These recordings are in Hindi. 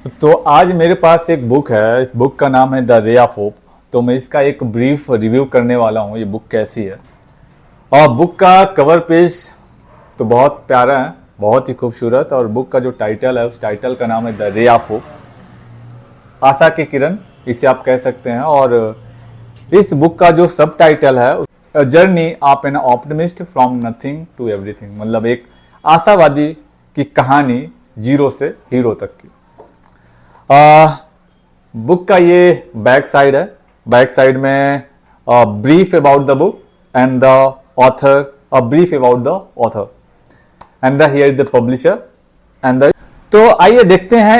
तो आज मेरे पास एक बुक है। इस बुक का नाम है द रे ऑफ होप। तो मैं इसका एक ब्रीफ रिव्यू करने वाला हूँ, ये बुक कैसी है। और बुक का कवर पेज तो बहुत प्यारा है, बहुत ही खूबसूरत। और बुक का जो टाइटल है, उस टाइटल का नाम है द रे ऑफ होप, आशा की किरण, इसे आप कह सकते हैं। और इस बुक का जो सब टाइटल है, journey of an optimist from nothing to everything, मतलब एक आशावादी की कहानी जीरो से हीरो तक की। बुक का ये बैक साइड है। बैक साइड में brief about the book and the author, brief about the author and the here is the publisher and the. तो आइए देखते हैं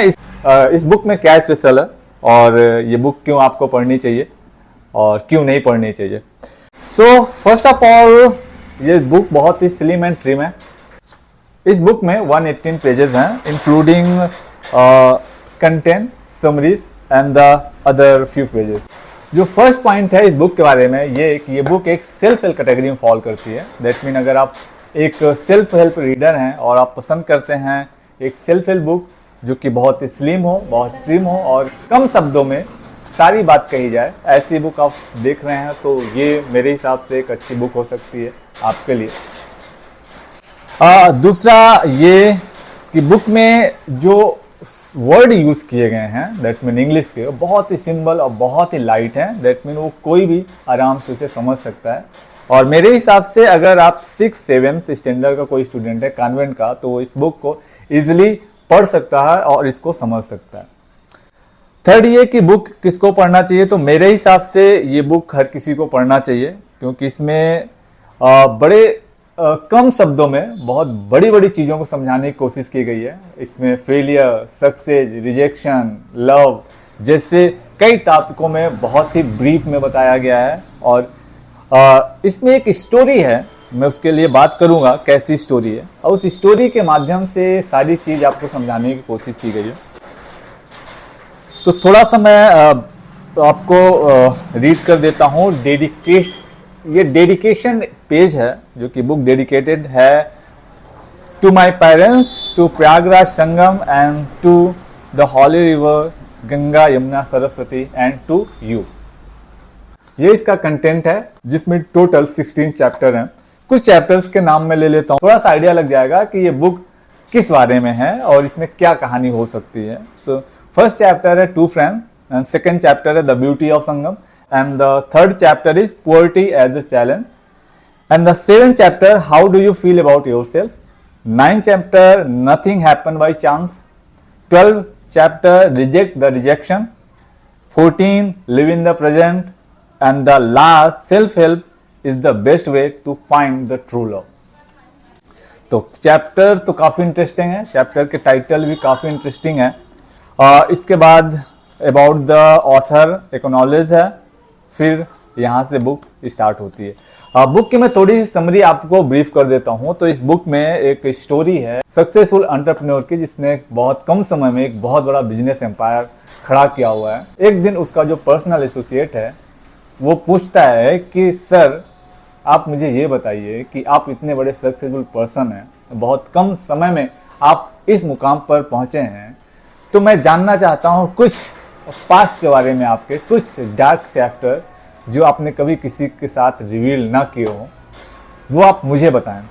इस बुक में क्या स्पेशल है और ये बुक क्यों आपको पढ़नी चाहिए और क्यों नहीं पढ़नी चाहिए। सो फर्स्ट ऑफ ऑल, ये बुक बहुत ही स्लिम एंड ट्रिम है। इस बुक में 118 पेजेस हैं, including content, summaries and the other few pages. जो फर्स्ट पॉइंट है इस बुक के बारे में, ये बुक एक सेल्फ हेल्प कैटेगरी में फॉल करती है। दैट मीन अगर आप एक सेल्फ हेल्प रीडर हैं और आप पसंद करते हैं एक सेल्फ हेल्प बुक जो कि बहुत ही स्लिम हो, बहुत ट्रिम हो और कम शब्दों में सारी बात कही जाए, ऐसी बुक आप देख रहे हैं, तो ये मेरे हिसाब से एक अच्छी बुक हो सकती है आपके लिए। दूसरा ये कि बुक में जो वर्ड यूज किए गए हैं, दैट मीन इंग्लिश के, बहुत ही सिंपल और बहुत ही लाइट है। दैट मीन वो कोई भी आराम से उसे समझ सकता है। और मेरे हिसाब से अगर आप 6-7 स्टैंडर्ड का कोई स्टूडेंट है कॉन्वेंट का, तो वो इस बुक को इजिली पढ़ सकता है और इसको समझ सकता है। थर्ड ये कि बुक किसको पढ़ना चाहिए, तो मेरे हिसाब से ये बुक हर किसी को पढ़ना चाहिए, क्योंकि इसमें बड़े कम शब्दों में बहुत बड़ी बड़ी चीज़ों को समझाने की कोशिश की गई है। इसमें फेलियर, सक्सेस, रिजेक्शन, लव जैसे कई टॉपिकों में बहुत ही ब्रीफ में बताया गया है। और इसमें एक स्टोरी है, मैं उसके लिए बात करूंगा कैसी स्टोरी है, और उस स्टोरी के माध्यम से सारी चीज़ आपको समझाने की कोशिश की गई है। तो थोड़ा सा मैं आपको रीड कर देता हूँ। ये डेडिकेशन पेज है, जो कि बुक डेडिकेटेड है to my parents, to Prayagraj Sangam and to the holy river Ganga Yamuna Saraswati and to you. ये इसका कंटेंट है, जिसमें टोटल 16 चैप्टर हैं। कुछ चैप्टर्स के नाम मैं ले लेता हूँ, थोड़ा सा आइडिया लग जाएगा कि ये बुक किस बारे में है और इसमें क्या कहानी हो सकती है। तो फर्स्ट चैप्टर है two friends, and second chapter है the beauty of Sangam, and the third chapter is poverty as a challenge, and the 7th chapter how do you feel about yourself, 9th chapter nothing happen by chance, 12th chapter reject the rejection, 14 live in the present, and the last self help is the best way to find the true love। तो चैप्टर तो काफी इंटरेस्टिंग है, चैप्टर के टाइटल भी काफी इंटरेस्टिंग है। इसके बाद अबाउट द ऑथर एक्नॉलेज है, फिर यहाँ से बुक स्टार्ट होती है। बुक की मैं थोड़ी सी समरी आपको ब्रीफ कर देता हूँ। तो इस बुक में एक स्टोरी है सक्सेसफुल एंटरप्रेन्योर की, जिसने बहुत कम समय में एक बहुत बड़ा बिजनेस एम्पायर खड़ा किया हुआ है। एक दिन उसका जो पर्सनल एसोसिएट है वो पूछता है कि सर, आप मुझे ये बताइए कि आप इतने बड़े सक्सेसफुल पर्सन हैं, बहुत कम समय में आप इस मुकाम पर पहुंचे हैं, तो मैं जानना चाहता हूँ कुछ पास्ट के बारे में, आपके कुछ डार्क चैप्टर जो आपने कभी किसी के साथ रिवील ना किए हो, वो आप मुझे बताएं।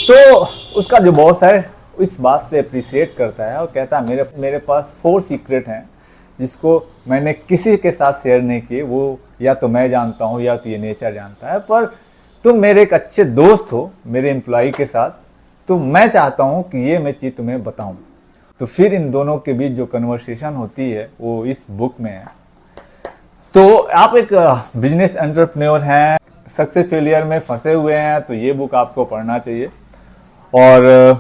तो उसका जो बॉस है इस बात से अप्रिशिएट करता है और कहता है मेरे पास 4 सीक्रेट हैं जिसको मैंने किसी के साथ शेयर नहीं किए। वो या तो मैं जानता हूँ या तो ये नेचर जानता है, पर तुम मेरे एक अच्छे दोस्त हो मेरे एम्प्लॉय के साथ, तो मैं चाहता हूँ कि ये मैं चीज़ तुम्हें बताऊँ। तो फिर इन दोनों के बीच जो कन्वर्सेशन होती है वो इस बुक में है। तो आप एक बिजनेस एंटरप्रेन्योर हैं, सक्सेस फेलियर में फंसे हुए हैं, तो ये बुक आपको पढ़ना चाहिए। और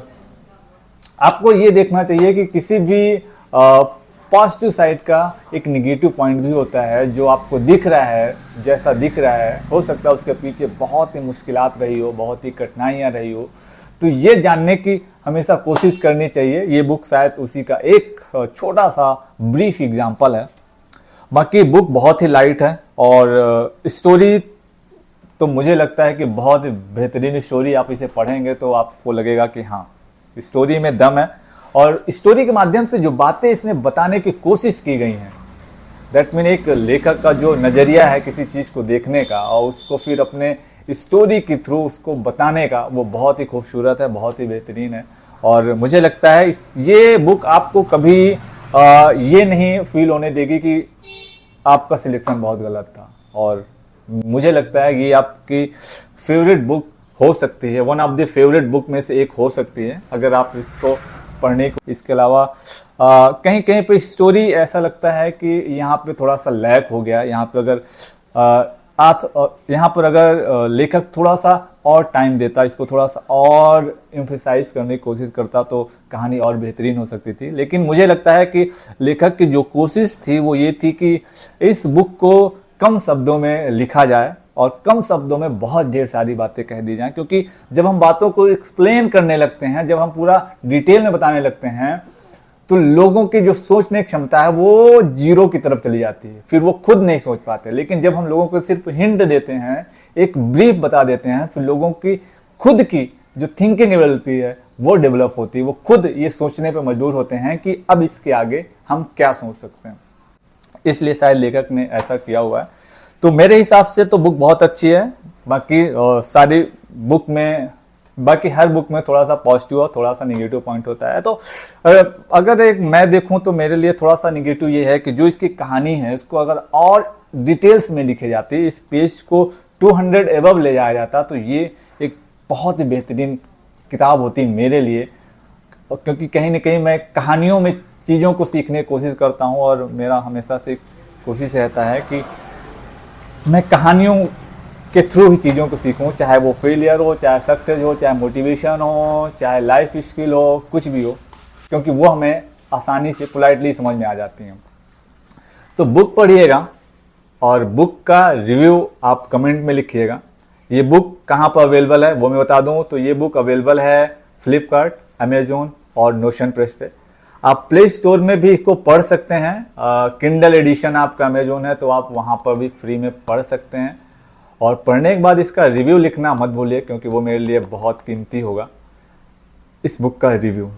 आपको ये देखना चाहिए कि किसी भी पॉजिटिव साइड का एक निगेटिव पॉइंट भी होता है। जो आपको दिख रहा है, जैसा दिख रहा है, हो सकता है उसके पीछे बहुत ही मुश्किलात रही हो, बहुत ही कठिनाइयाँ रही हो। तो ये जानने की हमेशा कोशिश करनी चाहिए। ये बुक शायद उसी का एक छोटा सा ब्रीफ एग्जाम्पल है। बाकी बुक बहुत ही लाइट है और स्टोरी तो मुझे लगता है कि बहुत बेहतरीन स्टोरी। आप इसे पढ़ेंगे तो आपको लगेगा कि हाँ, स्टोरी में दम है। और स्टोरी के माध्यम से जो बातें इसमें बताने की कोशिश की गई हैं, दैट मीन एक लेखक का जो नज़रिया है किसी चीज़ को देखने का और उसको फिर अपने स्टोरी के थ्रू उसको बताने का, वो बहुत ही खूबसूरत है, बहुत ही बेहतरीन है। और मुझे लगता है ये बुक आपको कभी ये नहीं फील होने देगी कि आपका सिलेक्शन बहुत गलत था। और मुझे लगता है ये आपकी फेवरेट बुक हो सकती है, one of the favourite book में से एक हो सकती है अगर आप इसको पढ़ने को। इसके अलावा कहीं कहीं पे स्टोरी ऐसा लगता है कि यहाँ पे थोड़ा सा लैक हो गया। यहाँ पे अगर यहाँ पर अगर लेखक थोड़ा सा और टाइम देता, इसको थोड़ा सा और एम्फेसाइज करने की कोशिश करता तो कहानी और बेहतरीन हो सकती थी। लेकिन मुझे लगता है कि लेखक की जो कोशिश थी वो ये थी कि इस बुक को कम शब्दों में लिखा जाए और कम शब्दों में बहुत ढेर सारी बातें कह दी जाएं, क्योंकि जब हम बातों को एक्सप्लेन करने लगते हैं, जब हम पूरा डिटेल में बताने लगते हैं, तो लोगों की जो सोचने की क्षमता है वो जीरो की तरफ चली जाती है, फिर वो खुद नहीं सोच पाते। लेकिन जब हम लोगों को सिर्फ हिंट देते हैं, एक ब्रीफ बता देते हैं, फिर लोगों की खुद की जो थिंकिंग एबिलिटी है वो डेवलप होती है, वो खुद ये सोचने पर मजबूर होते हैं कि अब इसके आगे हम क्या सोच सकते हैं। इसलिए शायद लेखक ने ऐसा किया हुआ है। तो मेरे हिसाब से तो बुक बहुत अच्छी है। बाकी सारी बुक में, बाकी हर बुक में थोड़ा सा पॉजिटिव और थोड़ा सा निगेटिव पॉइंट होता है। तो अगर एक मैं देखूं तो मेरे लिए थोड़ा सा निगेटिव ये है कि जो इसकी कहानी है इसको अगर और डिटेल्स में लिखे जाती, इस पेज को 200 एबव ले जाया जाता, तो ये एक बहुत ही बेहतरीन किताब होती मेरे लिए। क्योंकि कहीं ना कहीं मैं कहानियों में चीज़ों को सीखने की कोशिश करता हूँ और मेरा हमेशा से कोशिश रहता है कि मैं कहानियों के थ्रू ही चीज़ों को सीखूं, चाहे वो फेलियर हो, चाहे सक्सेस हो, चाहे मोटिवेशन हो, चाहे लाइफ स्किल हो, कुछ भी हो, क्योंकि वो हमें आसानी से पोलाइटली समझ में आ जाती हैं। तो बुक पढ़िएगा और बुक का रिव्यू आप कमेंट में लिखिएगा। ये बुक कहाँ पर अवेलेबल है वो मैं बता दूँ, तो ये बुक अवेलेबल है फ्लिपकार्ट, अमेजोन और नोशन प्रेस पे। आप प्ले स्टोर में भी इसको पढ़ सकते हैं। किंडल एडिशन आपका अमेजोन है तो आप वहाँ पर भी फ्री में पढ़ सकते हैं। और पढ़ने के बाद इसका रिव्यू लिखना मत भूलिए, क्योंकि वो मेरे लिए बहुत कीमती होगा, इस बुक का रिव्यू।